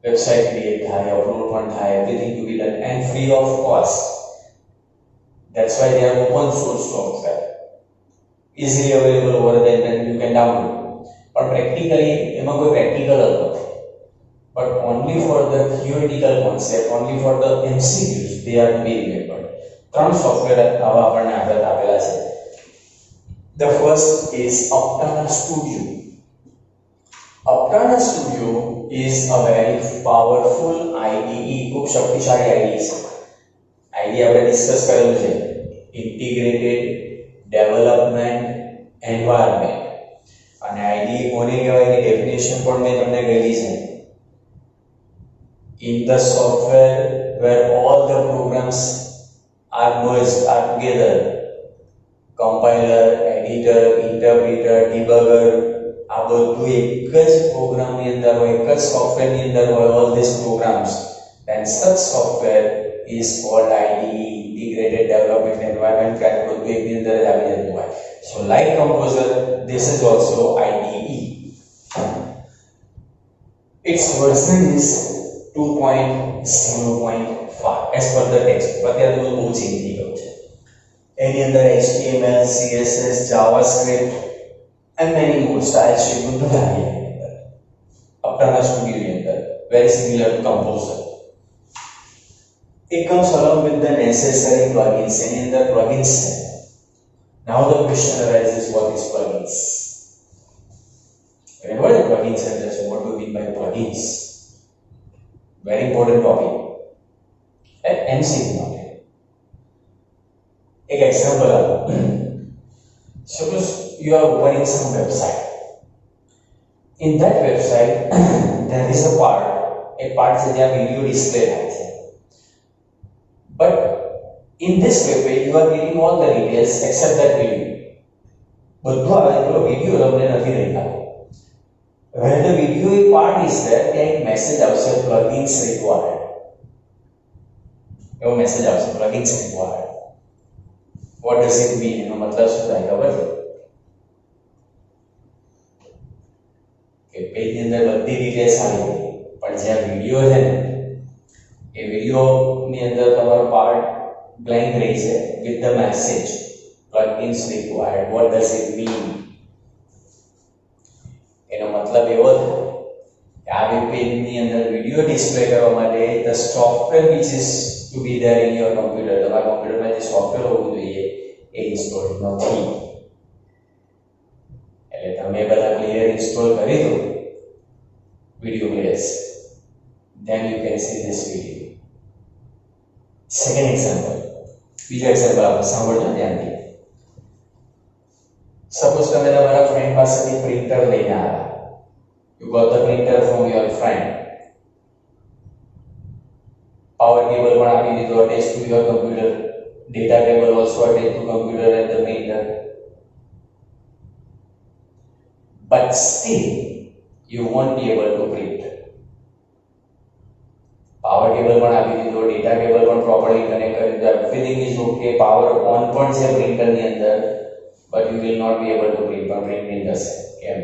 Website create થાય, upload પણ થાય, everything to be done and free of cost. That's why they are open source software. Easily available over the internet, you can download. But practically, એમાં કોઈ practical નથી. But only for the theoretical concept, only for the MCQs, they are to be remembered. ત્રણ software આવા આપણને આગળ આપેલા છે. The first is Aptana Studio. Aptana Studio is a very powerful IDE, ખૂબ શક્તિશાળી IDE છે. IDE આપણે ડિસ્કસ કરેલું છે. Integrated Development Environment. અને IDE કોને કહેવાય એની ડેફિનેશન પણ મેં તમને કહી છે. In the software where all the programs are merged, are together, compiler, editor, interpreter, debugger, આ બધું એક જ પ્રોગ્રામની અંદર હોય, એક જ સોફ્ટવેરની અંદર હોય, all these programs, then such software is called IDE, Integrated Development Environment, કારણ કે બધું એકની અંદર જ આવી જતું હોય. So like Composer, this is also IDE. Its version is 2.0.5 as per the text. અત્યારે તો બહુ ચેન્જ થઈ ગયું છે. એની અંદર HTML, CSS, JavaScript and many more style sheet બધું આવી એની અંદર. Aptana Studio ની અંદર very similar to Composer. It comes along with the necessary plugins. એની અંદર plugins છે. Now the question arises, what is plugins? What is plugins and what do we mean by plugins? Very important topic. MCQ માટે એક example આપો. Suppose you are opening some website. In that website, there is a part છે જ્યાં video display થાય છે. But in this web page, you are getting all the details except that video. બધું આવે પેલો વિડિયો તમને નથી દેખાતો. When the video part is there, ત્યાં એક મેસેજ આવશે plugins required. એવો મેસેજ આવશે plugins required. What does it mean? એનો મતલબ શું થાય ખબર છે? કે પેજની અંદર બધી ડિટેલ્સ આવી ગઈ, પણ જ્યાં વિડિયો છે ને એ વિડિયોની અંદર તમારો પાર્ટ બ્લેન્ક રહી છે with the message plugins required. What does it mean? એનો મતલબ એવો છે કે આ વેબ પેજની અંદર વિડિયો ડિસ્પ્લે કરવા માટે the software which is to be there in your computer, તમારા કમ્પ્યુટરમાં જે સોફ્ટવેર હોવું જોઈએ એ ઇન્સ્ટોલ નથી. એટલે તમે બધા ક્લિયર ઇન્સ્ટોલ કરી દો video players, then you can see this video. Second example, બીજો એક્ઝામ્પલ આપણે સાંભળજો ધ્યાનથી. સપોઝ તમે તમારા ફ્રેન્ડ પાસેથી પ્રિન્ટર લઈને આવ્યા. You got the printer from your friend. Power cable પણ આપી દીધો attached to your computer. Data cable also attached to computer and the printer. But still, you won't be able to print. Power cable પણ આપી દીધો, data cable પણ properly connect કરી દીધો, everything is okay, power on પણ છે printer ની અંદર, but you will not be able to print. પણ print નહીં થશે. કેમ?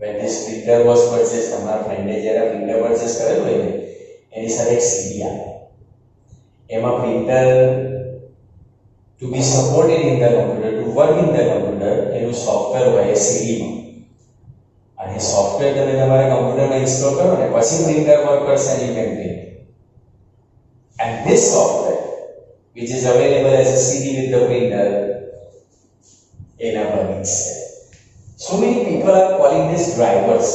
When this printer was purchased, તમારા ફ્રેન્ડે જ્યારે પ્રિન્ટર પરચેસ કરેલું હોય ને એની સાથે એક સીડી આવે. એમાં printer to be supported in the computer, to work in the computer, એનું સોફ્ટવેર હોય સીડીમાં. અને સોફ્ટવેર તમે તમારા કમ્પ્યુટરમાં ઇન્સ્ટોલ કરો ને પછી પ્રિન્ટર વર્ક કરશે and you can print. And this software which is available as a CD with the printer એના plugins છે. So many people are calling this drivers.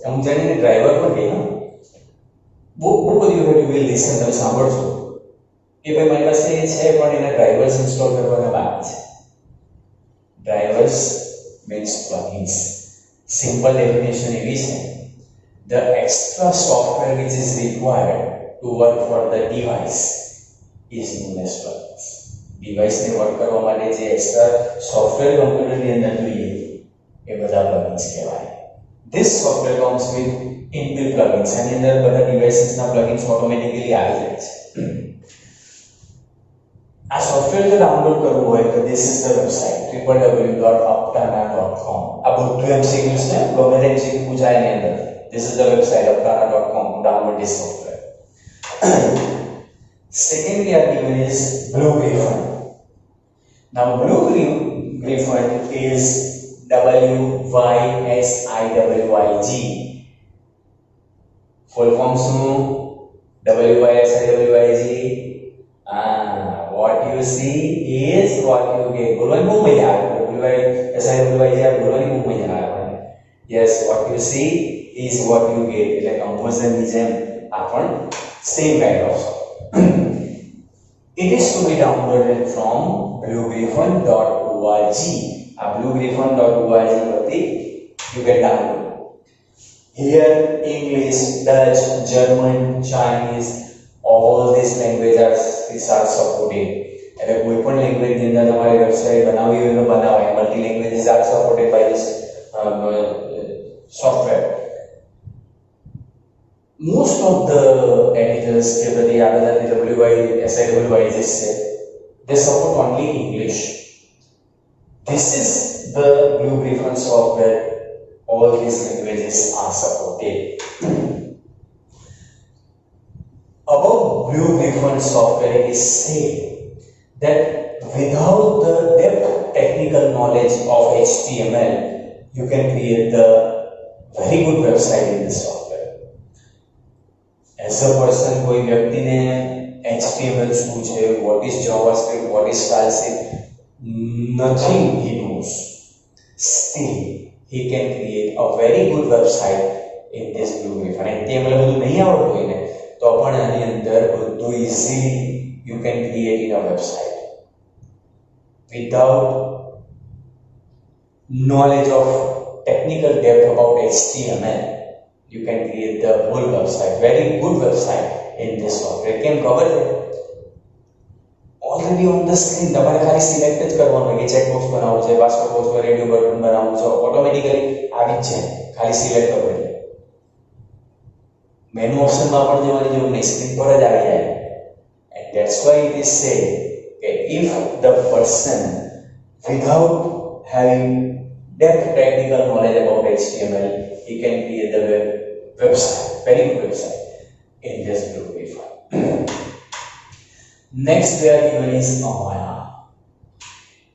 અમુક જાણીને ડ્રાઈવર પણ કહે. બહુ બધી વખત you will listen, તમે સાંભળશો કે ભાઈ મારી પાસે એ છે પણ એના ડ્રાઈવર્સ ઇન્સ્ટોલ કરવાના બાકી છે. Drivers means plugins. Simple definition એવી છે, the extra software which is required to work for the device is known as plugins. device ને વર્ક કરવા માટે જે એક્સ્ટ્રા સોફ્ટવેર કમ્પ્યુટરની અંદર જોઈએ એ બધા plugins કહેવાય. This software comes with inbuilt plugins. આની અંદર બધા devices ના plugins ઓટોમેટિકલી આવી જાય છે. આ સોફ્ટવેર જો ડાઉનલોડ કરવું હોય તો this is the website www.aptana.com. આ બધું MCQs છે, ગમે તે MCQ પૂછાય એની અંદર. This is the website aptana.com to download this software. Second we are given is Blue Griffon. Now Blue Griffon is WYSIWYG. Full form શું? WYSIWYG. What you see is what you get. બોલવાની બહુ મજા આવે. WYSIWYG આ બોલવાની બહુ મજા આવે. Yes, what you see is what you get. એટલે કમ્પોઝરની જેમ આ પણ same kind of software. It is to be downloaded from bluegriffon.org. bluegriffon.org પરથી you can download. Here English, Dutch, German, Chinese, all these languages are supported. એટલે કોઈ પણ language ની અંદર તમારે વેબસાઇટ બનાવવી હોય તો બનાવાય. Multi languages are supported by this software. Most of the editors કે બધી આ બધા WYSIWYGs છે, they support only English. This is the Blue Griffon software. All these languages are supported. About Blue Griffon software, it is said that without the depth technical knowledge of HTML, you can create the very good website in this software. As a person, कोई व्यक्ति ने HTML શું છે, what is JavaScript, what is StyleScript, nothing he knows. Still, he can create a very good website in this Blue Griffon. HTML બધું નહીં આવડતું હોય ને તો પણ આની અંદર બધું easily you can create in a website. Without knowledge of technical depth about HTML, you can create the whole website, very good website in this software. કેમ ખબર છે? Already on the screen તમારે ખાલી સિલેક્ટ જ કરવાનું હોય કે check box બનાવવું છે, પાસવર્ડ બોક્સ પર રેડિયો બટન બનાવવું છે, ઓટોમેટિકલી આવી જ જાય, ખાલી સિલેક્ટ કરવું એટલે. મેનુ ઓપ્શનમાં પણ જવાની જરૂર નહીં, સ્ક્રીન પર જ આવી જાય. And that's why it is said that if the person without having depth technical knowledge about HTML, he can create the website, very good website in this Blue Griffon. Next we are given is Amaya.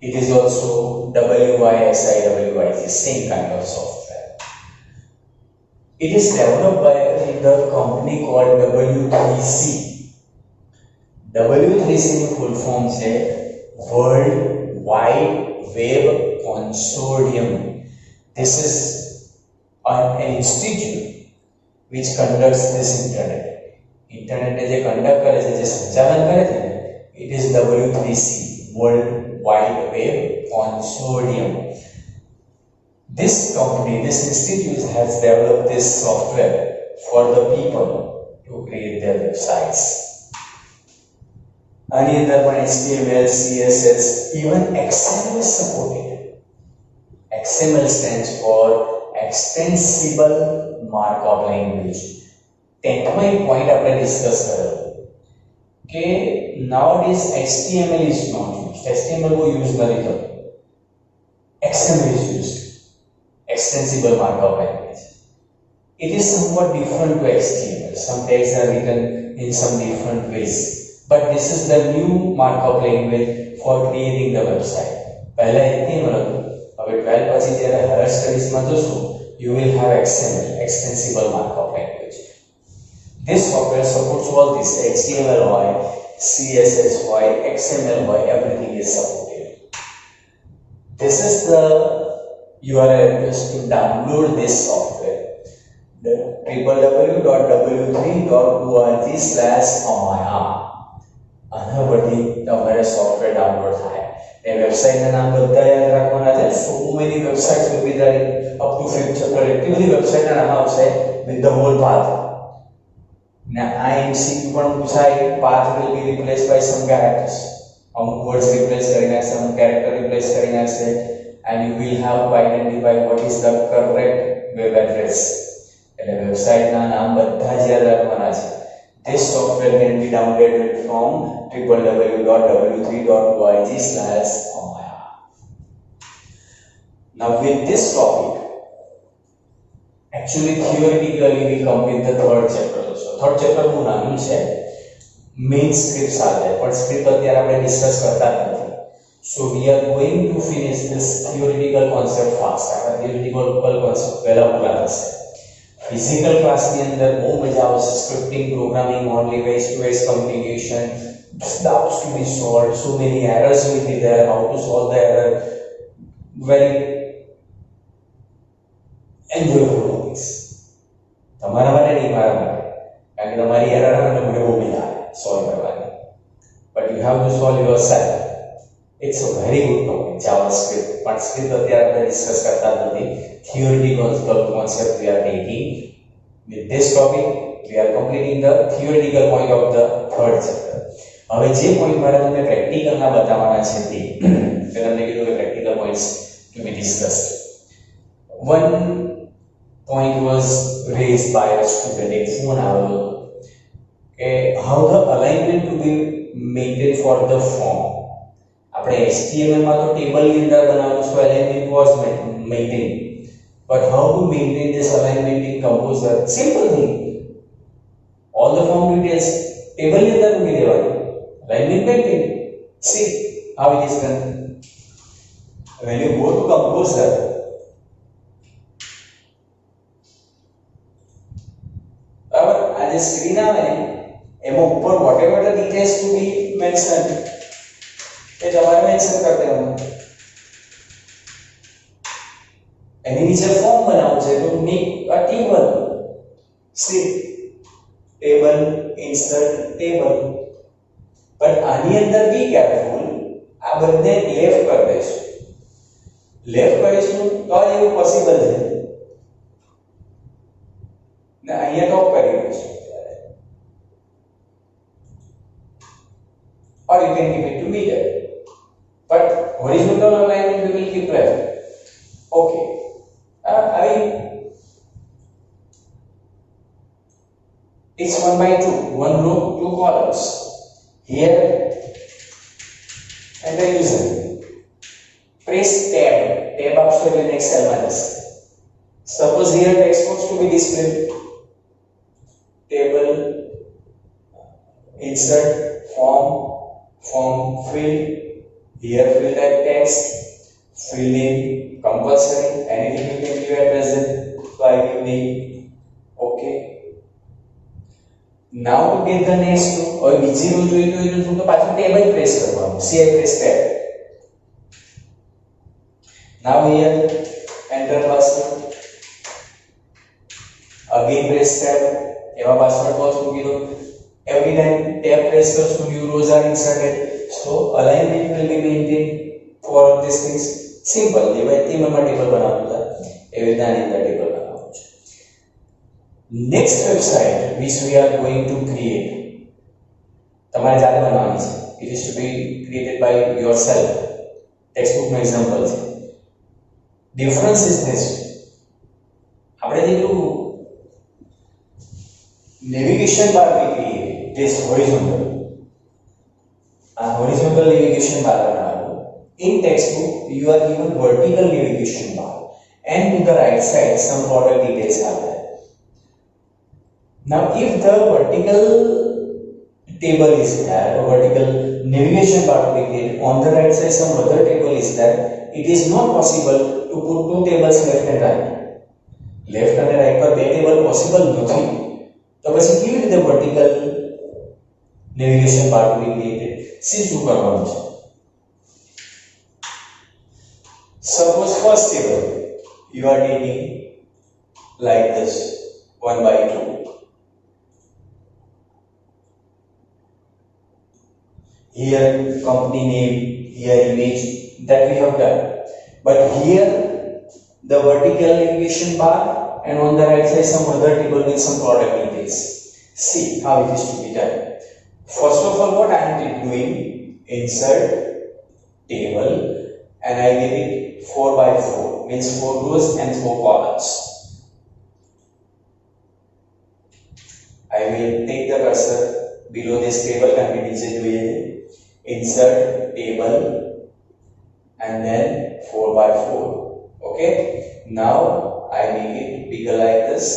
It is also WYSIWYG, same kind of software. It is developed by the company called W3C. W3C ની full form છે World Wide Web Consortium. This is an institute which conducts this internet. Internet જે conduct કરે છે, જે સંચાલન કરે છે, it is W3C, World Wide Web Consortium. This company, this institute has developed this software for the people to create their websites. આની અંદર પણ HTML, CSS, even XML is supported. XML stands for Extensible Markup Language. 10th એક point આપણે discuss કર્યો કે nowadays HTML is not used. HTML को use नहीं करते. XML is used. Extensible Markup Language. It is somewhat different to HTML. Some tags are written in some different ways. But this is the new markup language for creating the website. પહેલા HTML હતું, હવે 12 પછી જ્યારે higher સ્ટડીઝમાં જશો, you will have XML, Extensible Markup Language. This software supports all this. HTML હોય, CSS હોય, XML હોય, everything is supported. This is the URL address to download this software. The www.w3.org/amaya. આના પરથી તમારે સોફ્ટવેર ડાઉનલોડ થાય. એ વેબસાઇટના નામ બધા યાદ રાખવાના છે. So many websites will be there up to 5th chapter. એટલી બધી વેબસાઇટના નામ આવશે with the whole path. Now I MCQ પણ પૂછાય, path will be replaced by some characters. અમુક words replace કરી નાખશે, અમુક character replace કરી નાખશે, and you will have to identify what is the correct web address. એટલે વેબસાઇટના નામ બધા જ યાદ રાખવાના છે. This software can be downloaded from www.w3.org/omaya. Now with this topic, actually theoretically we come with the third chapter also. Third chapter નું નામ છે main script સાથે, પણ script અત્યારે આપણે ડિસ્કસ કરતા નથી. So we are going to finish this theoretical concept fast. આ theoretical concept પહેલા પૂરા થશે. Physical class ની અંદર બહુ મજા આવશે. Scripting, programming, only ways to ways communication, doubts to be solved, so many errors will be there, how to solve the error. Very enjoyable topics. તમારા માટે નહીં, મારા માટે, કારણ કે તમારી એરર આવે એટલે મને બહુ મજા આવે સોલ્વ કરવાની. But you have to solve yourself. It's a very good topic JavaScript, પણ સ્ક્રિપ્ટ અત્યારે આપણે ડિસ્કસ કરતા નથી. Theoretical concept we are taking. With this topic we are completing the theoretical point of the third chapter. હવે જે point મારે તમને પ્રેક્ટિકલના બતાવવાના છે તે તમને કીધું કે practical points to be discussed. One point was raised by a student, એક ફોન આવ્યો કે how the alignment to be maintained for the form. આપણે HTML માં તો ટેબલની અંદર બનાવવું છે, alignment was maintained, but how to maintain this alignment in Composer? Simple thing. All the form details table ની અંદર મૂકી દેવાની, alignment maintained. See how it is done. When you go to Composer, આ જે સ્ક્રીન આવે ને એમાં ઉપર whatever the details to be mentioned એ તમારે મેન્શન કરી દેવાનું. એની નીચે ફોર્મ બનાવવું છે તો make a table. C table, insert table. But આની અંદર બી કેરફુલ, આ બંને લેફ્ટ કરી દઈશું. લેફ્ટ કરીશું તો જ એવું પોસિબલ છે ને અહીંયા ટોપ કરી દઈશું. or you can keep it to meter, but horizontal alignment we will keep left. Okay, I mean it's 1/2, one row, two columns here, and the user press tab option in Excel minus. Suppose here text box to be displayed, table, insert, form field, here fill type text, fill in compulsory, anything you can give at present, so I give name. Okay, now to get the next row, or બીજી row જોઈતું હોય તો પાછું table press કરવાનું. See, I press tab. Now here enter password, again press tab, એવા password box મૂકી દો. Every time tab press કરશો new rows are inserted, so alignment will be maintained for all these things. Simple. જેવા ટેબલમાં table બનાવવું છે એવી રીતે આની અંદર ટેબલ બનાવવું છે. Next website which we are going to create, તમારે જાતે બનાવવાની છે. It is to be created by yourself. Textbook નો એક્ઝામ્પલ છે. Difference is this. આપણે જેટલું navigation bar we create this horizontal, horizontal navigation bar બનાવવાનું. In textbook you are given vertical navigation bar, and to the right side some product details are there. Now if the vertical table is there, or vertical navigation bar to be created, on the right side some other table is there, it is not possible to put two tables left and right. Left and right પર બે table possible નથી. તો પછી કેવી રીતે vertical navigation બાર two બી created? C શું કરવાનું છે? Suppose first table you are taking like this 1/2. here company name, here image, that we have done. But here the vertical navigation bar, and on the right side some other table with some product details. See how it is to be done. First of all, what I am doing, insert table, and I give it 4 by 4, means 4 rows and 4 columns. I will take the cursor below this table and insert table and then 4 by 4. Okay, now I make it bigger like this.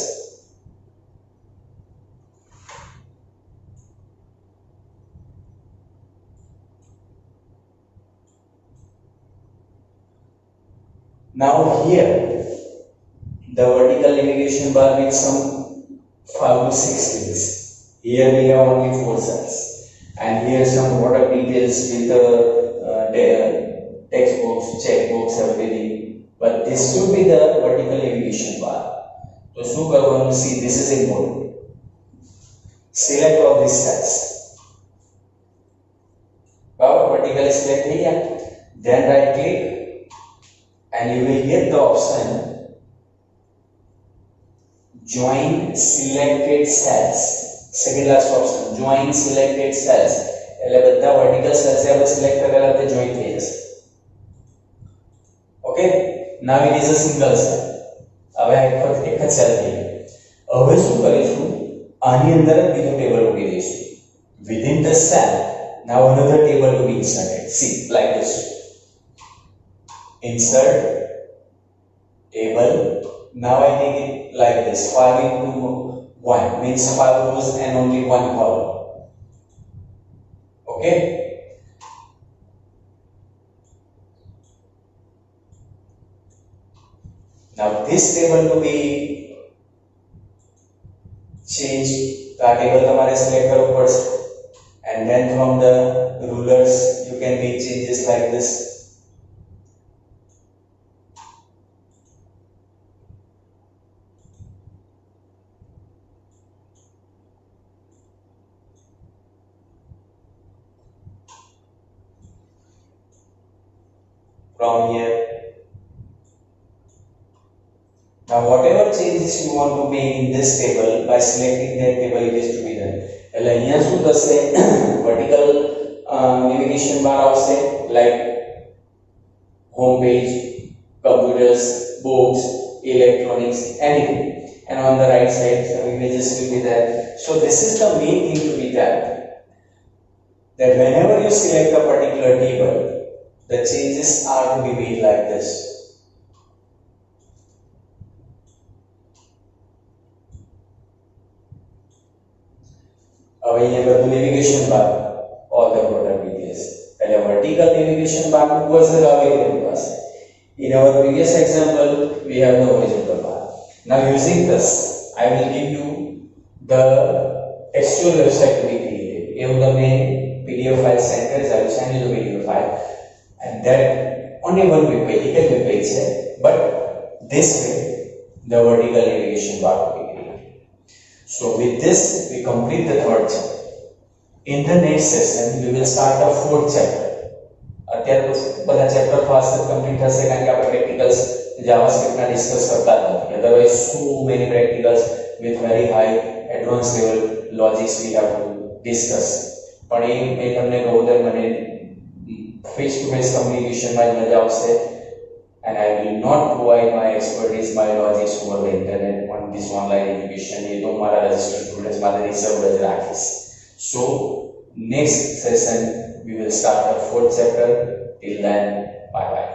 Now here the vertical navigation bar with some 5 to 6 cells. Here we have only 4 cells, and here some product details with the text box, check box, everything. But this should be the vertical navigation bar. So શું કરવાનું? See, this is important. Select all these cells. Power vertically select થઈ ગયા. Then right click, and you will get the option join selected cells. Second last option, join selected cells. એટલે બધા vertical cells આપણે select કરેલા તે join થઈ જશે. Okay, now it is a single cell. હવે આ એક જ સેલ થઈ ગઈ. હવે શું કરીશું? આની અંદર જ બીજો ટેબલ મૂકી દઈશું. Within the cell, now another table to be inserted. See, like this. Insert table. Now I make it like this. 5 into 1 means 5 rows and only 1 column. Okay. Now this table to be changed. The table તમારે select કરવું પડશે. And then from the rulers you can make changes like this. From here. Now whatever changes you want to make in this table, by selecting that table it is to be done. એટલે અહીંયા શું થશે? vertical navigation bar આવશે, like home page, computers, books, electronics, anything. And on the right side some images will be there. So this is the main thing to be done, that whenever you select a particular table, the changes are to be made like this. હવે અહીંયા બધું navigation bar, all the product details. એટલે vertical navigation bar was available. In our previous example, we have the horizontal bar. Now using this, I will give you the textual website to be created. એવું તમને PDF file send કરીશ. I will send you the PDF file. And that only one web page, it is web page, but this way the vertical navigation bar will be created. So with this we complete the third chapter. In the next session we will start the fourth chapter. અત્યારે તો બધા chapter fast complete થશે કારણ કે આપણે practicals JavaScript ના discuss કરતા જ નથી. Otherwise so many practicals with very high advanced level logics we have to discuss. પણ એ તમને કહું તો મને face to face communication માં મજા આવશે, and I will not provide my expertise, my logics over the internet on this online education. એ તો મારા registered students માટે reserved જ રાખીશ. So next session we will start the fourth chapter. Till then, bye bye.